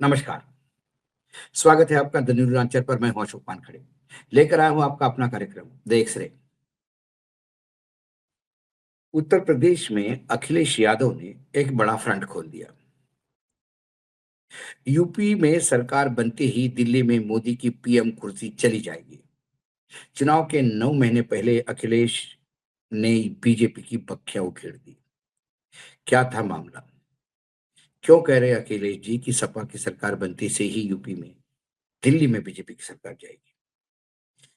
नमस्कार। स्वागत है आपका द न्यूज़ पर। मैं हूं अशोक वानखेड़े। लेकर आया हूं आपका अपना कार्यक्रम द एक्सरे। उत्तर प्रदेश में अखिलेश यादव ने एक बड़ा फ्रंट खोल दिया। यूपी में सरकार बनते ही दिल्ली में मोदी की पीएम कुर्सी चली जाएगी। चुनाव के 9 महीने पहले अखिलेश ने बीजेपी की बखियां उखेड़ दी। क्या था मामला? क्यों कह रहे अखिलेश जी कि सपा की सरकार बनते से ही यूपी में दिल्ली में बीजेपी की सरकार जाएगी?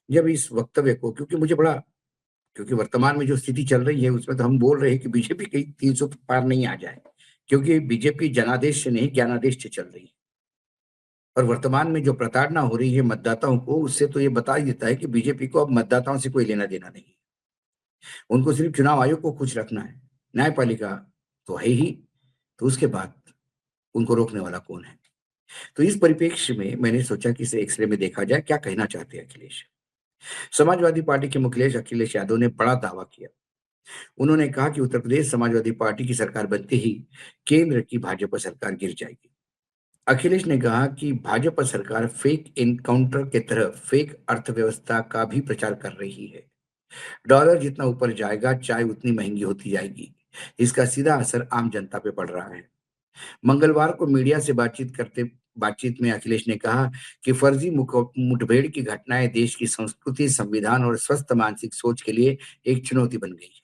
जब इस वक्तव्य को क्योंकि वर्तमान में जो स्थिति चल रही है उसमें तो हम बोल रहे हैं कि बीजेपी कहीं 300 पार नहीं आ जाए, क्योंकि बीजेपी जनादेश से नहीं ज्ञानादेश से चल रही है। और वर्तमान में जो प्रताड़ना हो रही है मतदाताओं को, उससे तो ये बता ही देता है कि बीजेपी को अब मतदाताओं से कोई लेना देना नहीं है। उनको सिर्फ चुनाव आयोग को खुश रखना है। न्यायपालिका तो है ही, तो उसके बाद उनको रोकने वाला कौन है? तो इस परिप्रेक्ष्य में मैंने सोचा कि इसे एक्सरे में देखा जाए, क्या कहना चाहते हैं अखिलेश। समाजवादी पार्टी के मुखिलेश अखिलेश यादव ने बड़ा दावा किया। उन्होंने कहा कि उत्तर प्रदेश समाजवादी पार्टी की सरकार बनते ही केंद्र की भाजपा सरकार गिर जाएगी। अखिलेश ने कहा कि भाजपा सरकार फेक एनकाउंटर के तरह फेक अर्थव्यवस्था का भी प्रचार कर रही है। डॉलर जितना ऊपर जाएगा, चाय उतनी महंगी होती जाएगी। इसका सीधा असर आम जनता पे पड़ रहा है। मंगलवार को मीडिया से बातचीत में अखिलेश ने कहा कि फर्जी मुठभेड़ की घटनाएं देश की संस्कृति, संविधान और स्वस्थ मानसिक सोच के लिए एक चुनौती बन गई है।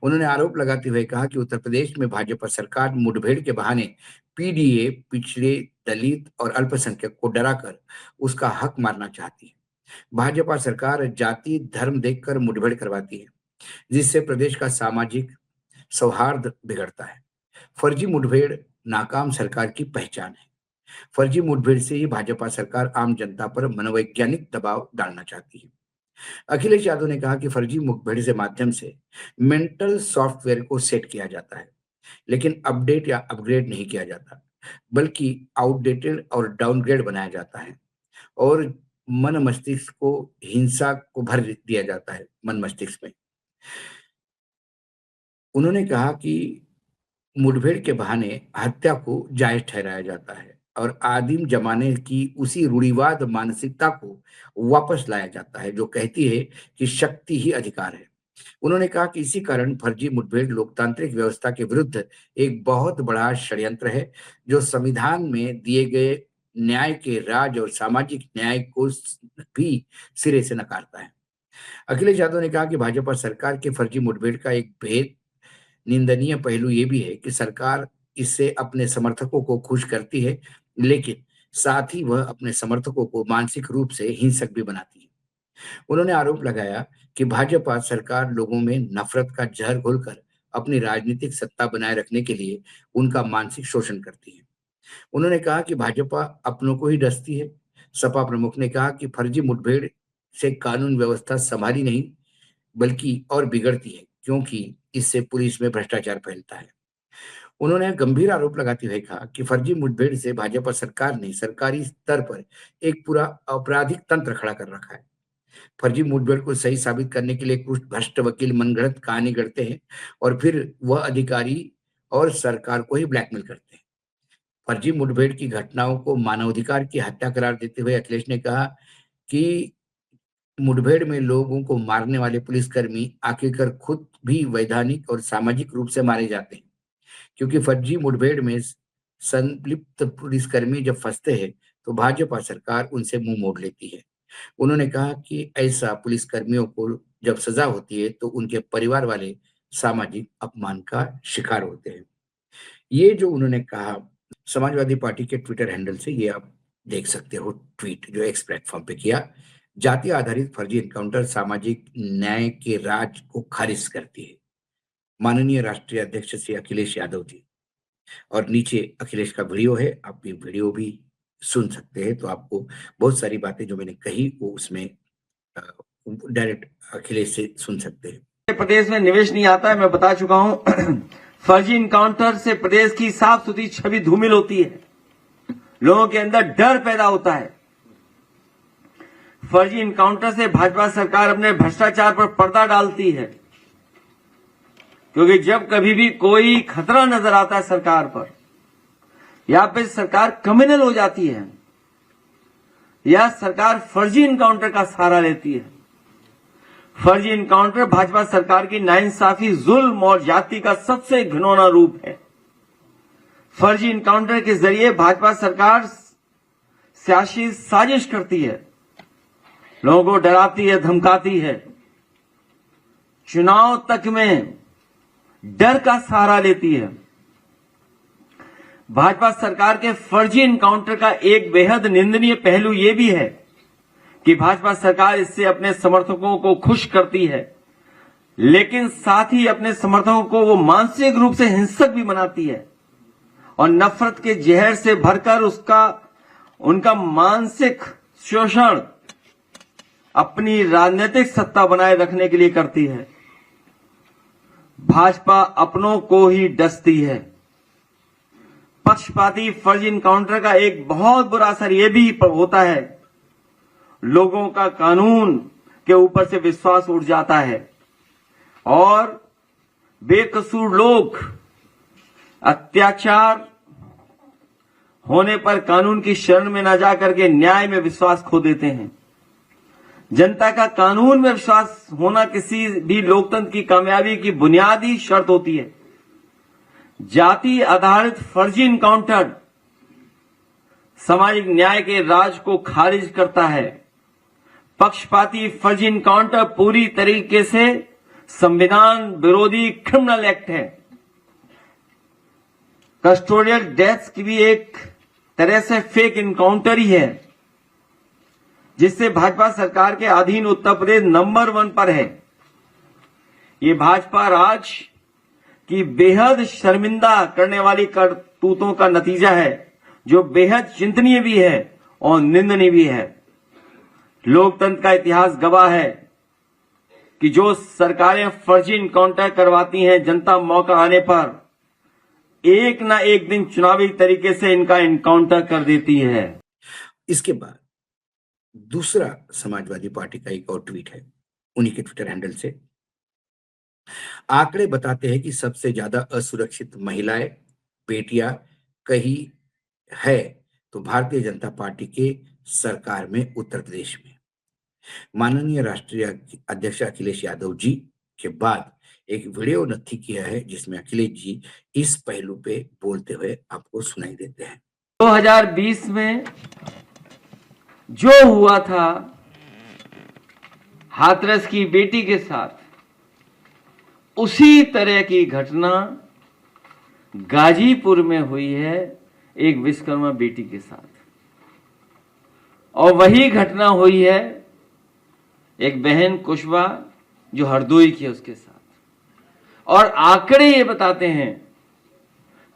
उन्होंने आरोप लगाते हुए कहा कि उत्तर प्रदेश में भाजपा सरकार मुठभेड़ के बहाने पीडीए, पिछड़े, दलित और अल्पसंख्यक को डराकर उसका हक मारना चाहती है। भाजपा सरकार जाति धर्म देखकर मुठभेड़ करवाती है, जिससे प्रदेश का सामाजिक सौहार्द बिगड़ता है। फर्जी मुठभेड़ नाकाम सरकार की पहचान है। फर्जी मुठभेड़ से ही भाजपा सरकार आम जनता पर मनोवैज्ञानिक दबाव डालना चाहती है। अखिलेश यादव ने कहा कि फर्जी मुठभेड़ से माध्यम से मेंटल सॉफ्टवेयर को सेट किया जाता है, लेकिन अपडेट या अपग्रेड नहीं किया जाता, बल्कि आउटडेटेड और डाउनग्रेड बनाया जाता है और मन मस्तिष्क को हिंसा को भर दिया जाता है मन मस्तिष्क में। उन्होंने कहा कि मुठभेड़ के बहाने हत्या को जायज ठहराया जाता है और आदिम जमाने की उसी रूढ़िवाद मानसिकता को वापस लाया जाता है जो कहती है कि शक्ति ही अधिकार है। उन्होंने कहा कि इसी कारण फर्जी मुठभेड़ लोकतांत्रिक व्यवस्था के विरुद्ध एक बहुत बड़ा षड्यंत्र है, जो संविधान में दिए गए न्याय के राज और सामाजिक न्याय को भी सिरे से नकारता है। अखिलेश यादव ने कहा कि भाजपा सरकार के फर्जी मुठभेड़ का एक भेद निंदनीय पहलू ये भी है कि सरकार इससे अपने समर्थकों को खुश करती है, लेकिन साथ ही वह अपने समर्थकों को मानसिक रूप से हिंसक भी बनाती है। उन्होंने आरोप लगाया कि भाजपा सरकार लोगों में नफरत का जहर घोलकर अपनी राजनीतिक सत्ता बनाए रखने के लिए उनका मानसिक शोषण करती है। उन्होंने कहा कि भाजपा अपनों को ही डसती है। सपा प्रमुख ने कहा कि फर्जी मुठभेड़ से कानून व्यवस्था संभाली नहीं बल्कि और बिगड़ती है, क्योंकि इससे पुलिस में भ्रष्टाचार फैलता है। उन्होंने गंभीर आरोप लगाते हुए कहा कि फर्जी मुठभेड़ से भाजपा सरकार ने सरकारी स्तर पर एक पूरा आपराधिक तंत्र खड़ा कर रखा है। फर्जी मुठभेड़ को सही साबित करने के लिए कुछ भ्रष्ट वकील मनगढ़ंत कहानी गढ़ते हैं और फिर वह अधिकारी और सरकार को ही ब्लैकमेल करते हैं। फर्जी मुठभेड़ की घटनाओं को मानवाधिकार की हत्या करार देते हुए अखिलेश ने कहा कि मुठभेड़ में लोगों को मारने वाले पुलिसकर्मी आखिरकार खुद भी वैधानिक और सामाजिक रूप से मारे जाते हैं, क्योंकि फर्जी मुठभेड़ में संलिप्त पुलिसकर्मी जब फंसते हैं तो भाजपा सरकार उनसे मुंह मोड़ लेती है। उन्होंने कहा कि ऐसा पुलिसकर्मियों को जब सजा होती है तो उनके परिवार वाले सामाजिक अपमान का शिकार होते हैं। ये जो उन्होंने कहा समाजवादी पार्टी के ट्विटर हैंडल से, ये आप देख सकते हो ट्वीट जो एक्स प्लेटफॉर्म पे किया। जाति आधारित फर्जी एनकाउंटर सामाजिक न्याय के राज को खारिज करती है। माननीय राष्ट्रीय अध्यक्ष श्री अखिलेश यादव जी, और नीचे अखिलेश का वीडियो है, आप ये वीडियो भी सुन सकते हैं। तो आपको बहुत सारी बातें जो मैंने कही वो उसमें डायरेक्ट अखिलेश से सुन सकते हैं। प्रदेश में निवेश नहीं आता है, मैं बता चुका हूं। फर्जी इनकाउंटर से प्रदेश की साफ सुथरी छवि धूमिल होती है, लोगों के अंदर डर पैदा होता है। फर्जी इनकाउंटर से भाजपा सरकार अपने भ्रष्टाचार पर पर्दा डालती है, क्योंकि जब कभी भी कोई खतरा नजर आता है सरकार पर, या फिर सरकार कम्युनल हो जाती है, या सरकार फर्जी इनकाउंटर का सहारा लेती है। फर्जी इनकाउंटर भाजपा सरकार की नाइंसाफी, जुल्म और जाति का सबसे घिनौना रूप है। फर्जी इनकाउंटर के जरिए भाजपा सरकार सियासी साजिश करती है, लोगों को डराती है, धमकाती है, चुनाव तक में डर का सहारा लेती है। भाजपा सरकार के फर्जी इनकाउंटर का एक बेहद निंदनीय पहलू यह भी है कि भाजपा सरकार इससे अपने समर्थकों को खुश करती है, लेकिन साथ ही अपने समर्थकों को वो मानसिक रूप से हिंसक भी बनाती है और नफरत के जहर से भरकर उनका मानसिक शोषण अपनी राजनीतिक सत्ता बनाए रखने के लिए करती है। भाजपा अपनों को ही डसती है। पक्षपाती फर्जी इनकाउंटर का एक बहुत बुरा असर यह भी होता है, लोगों का कानून के ऊपर से विश्वास उठ जाता है और बेकसूर लोग अत्याचार होने पर कानून की शरण में न जाकर के न्याय में विश्वास खो देते हैं। जनता का कानून में विश्वास होना किसी भी लोकतंत्र की कामयाबी की बुनियादी शर्त होती है। जाति आधारित फर्जी इनकाउंटर सामाजिक न्याय के राज को खारिज करता है। पक्षपाती फर्जी इनकाउंटर पूरी तरीके से संविधान विरोधी क्रिमिनल एक्ट है। कस्टोडियल डेथ्स की भी एक तरह से फेक इनकाउंटर ही है, जिससे भाजपा सरकार के अधीन उत्तर प्रदेश नंबर 1 पर है। ये भाजपा राज की बेहद शर्मिंदा करने वाली करतूतों का नतीजा है, जो बेहद चिंतनीय भी है और निंदनीय भी है। लोकतंत्र का इतिहास गवाह है कि जो सरकारें फर्जी इनकाउंटर करवाती हैं, जनता मौका आने पर एक ना एक दिन चुनावी तरीके से इनका इनकाउंटर कर देती है। इसके बाद दूसरा समाजवादी पार्टी का एक और ट्वीट है उन्हीं के ट्विटर हैंडल से। आंकड़े बताते हैं कि सबसे ज्यादा असुरक्षित महिलाएं, बेटियां कहीं है तो भारतीय जनता पार्टी के सरकार में उत्तर प्रदेश में। माननीय राष्ट्रीय अध्यक्ष अखिलेश यादव जी के बाद एक वीडियो नत्थी किया है, जिसमें अखिलेश जी इस पहलू पे बोलते हुए आपको सुनाई देते हैं। 2020 में जो हुआ था हाथरस की बेटी के साथ, उसी तरह की घटना गाजीपुर में हुई है एक विश्वकर्मा बेटी के साथ, और वही घटना हुई है एक बहन कुशवा जो हरदोई की है उसके साथ। और आंकड़े ये बताते हैं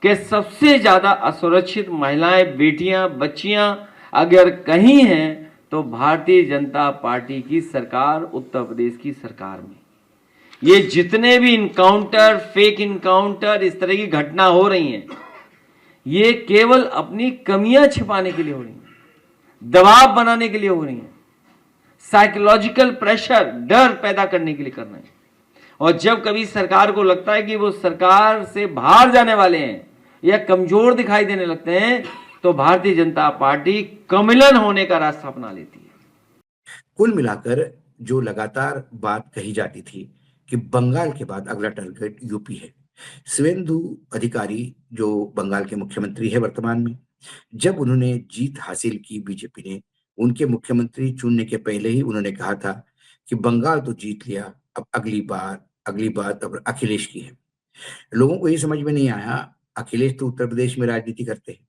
कि सबसे ज्यादा असुरक्षित महिलाएं, बेटियां, बच्चियां अगर कहीं हैं तो भारतीय जनता पार्टी की सरकार, उत्तर प्रदेश की सरकार में। ये जितने भी इनकाउंटर, फेक इनकाउंटर, इस तरह की घटना हो रही हैं, ये केवल अपनी कमियां छिपाने के लिए हो रही हैं, दबाव बनाने के लिए हो रही हैं, साइकोलॉजिकल प्रेशर, डर पैदा करने के लिए कर रहे हैं। और जब कभी सरकार को लगता है कि वो सरकार से बाहर जाने वाले हैं या कमजोर दिखाई देने लगते हैं, तो भारतीय जनता पार्टी कमिलन होने का रास्ता अपना लेती है। कुल मिलाकर जो लगातार बात कही जाती थी कि बंगाल के बाद अगला टारगेट यूपी है। शुवेंदु अधिकारी जो बंगाल के मुख्यमंत्री है वर्तमान में, जब उन्होंने जीत हासिल की, बीजेपी ने उनके मुख्यमंत्री चुनने के पहले ही उन्होंने कहा था कि बंगाल तो जीत लिया, अब अगली बात अब अखिलेश की है। लोगों को ये समझ में नहीं आया, अखिलेश तो उत्तर प्रदेश में राजनीति करते हैं,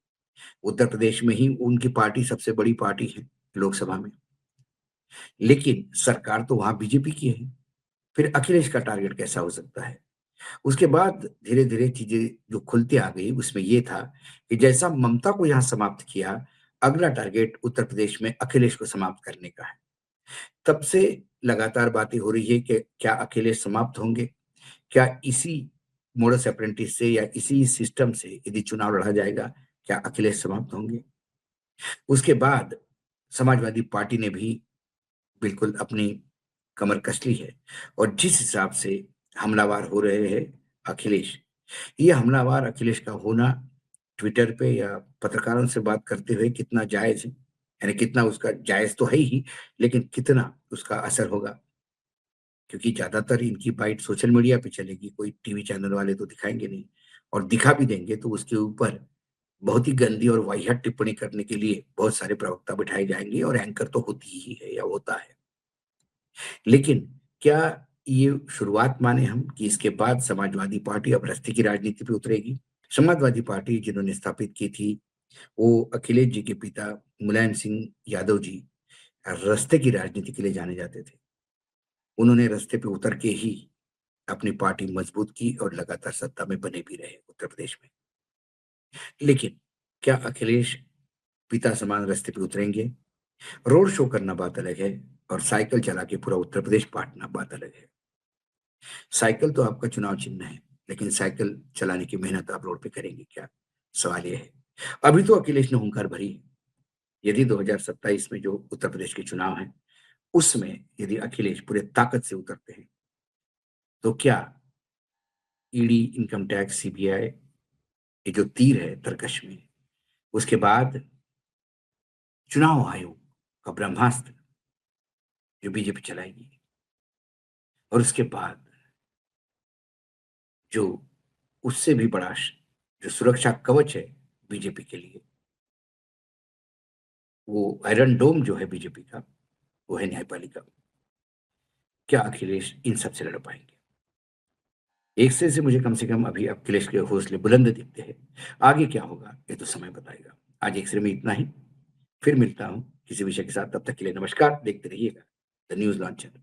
उत्तर प्रदेश में ही उनकी पार्टी सबसे बड़ी पार्टी है लोकसभा में, लेकिन सरकार तो वहां बीजेपी की है, फिर अखिलेश का टारगेट कैसा हो सकता है। उसके बाद धीरे धीरे चीजें जो खुलती आ गई, उसमें यह था कि जैसा ममता को यहां समाप्त किया, अगला टारगेट उत्तर प्रदेश में अखिलेश को समाप्त करने का है। तब से लगातार बातें हो रही है कि क्या अखिलेश समाप्त होंगे, क्या इसी मोडस अप्रेंटिस से या इसी सिस्टम से यदि चुनाव लड़ा जाएगा, क्या अखिलेश समाप्त होंगे। उसके बाद समाजवादी पार्टी ने भी बिल्कुल अपनी कमर कस ली है, और जिस हिसाब से हमलावर हो रहे हैं अखिलेश, ये हमलावर अखिलेश का होना ट्विटर पे या पत्रकारों से बात करते हुए कितना जायज है, यानी कितना उसका जायज तो है ही, लेकिन कितना उसका असर होगा, क्योंकि ज्यादातर इनकी बाइट सोशल मीडिया पे चलेगी, कोई टीवी चैनल वाले तो दिखाएंगे नहीं, और दिखा भी देंगे तो उसके ऊपर बहुत ही गंदी और वाहियात टिप्पणी करने के लिए बहुत सारे प्रवक्ता बिठाए जाएंगे, और एंकर तो होती ही है या होता है। लेकिन क्या ये शुरुआत माने हम कि इसके बाद समाजवादी पार्टी अब रस्ते की राजनीति पे उतरेगी? समाजवादी पार्टी जिन्होंने स्थापित की थी, वो अखिलेश जी के पिता मुलायम सिंह यादव जी रास्ते की राजनीति के लिए जाने जाते थे। उन्होंने रास्ते पे उतर के ही अपनी पार्टी मजबूत की और लगातार सत्ता में बने भी रहे उत्तर प्रदेश में। लेकिन क्या अखिलेश पिता समान रास्ते पे उतरेंगे? रोड शो करना बात अलग है, और साइकिल चला के पूरा उत्तर प्रदेश बांटना बात अलग है। साइकिल तो आपका चुनाव चिन्ह है, लेकिन साइकिल चलाने की मेहनत आप रोड पे करेंगे क्या? सवाल ये है। अभी तो अखिलेश ने हुंकार भरी है। यदि 2027 में जो उत्तर प्रदेश के चुनाव है, उसमें यदि अखिलेश पूरे ताकत से उतरते हैं, तो क्या ईडी, इनकम टैक्स, सीबीआई, ये जो तीर है तरकश में, उसके बाद चुनाव आयोग का ब्रह्मास्त्र जो बीजेपी चलाएगी, और उसके बाद जो उससे भी बड़ा जो सुरक्षा कवच है बीजेपी के लिए, वो आयरन डोम जो है बीजेपी का, वो है न्यायपालिका। क्या अखिलेश इन सबसे लड़ पाएंगे? एक से मुझे कम से कम अभी अखिलेश के हौसले बुलंद दिखते हैं। आगे क्या होगा ये तो समय बताएगा। आज एक्सरे में इतना ही। फिर मिलता हूं किसी विषय के साथ, तब तक के लिए नमस्कार। देखते रहिएगा द न्यूज लॉन्चर।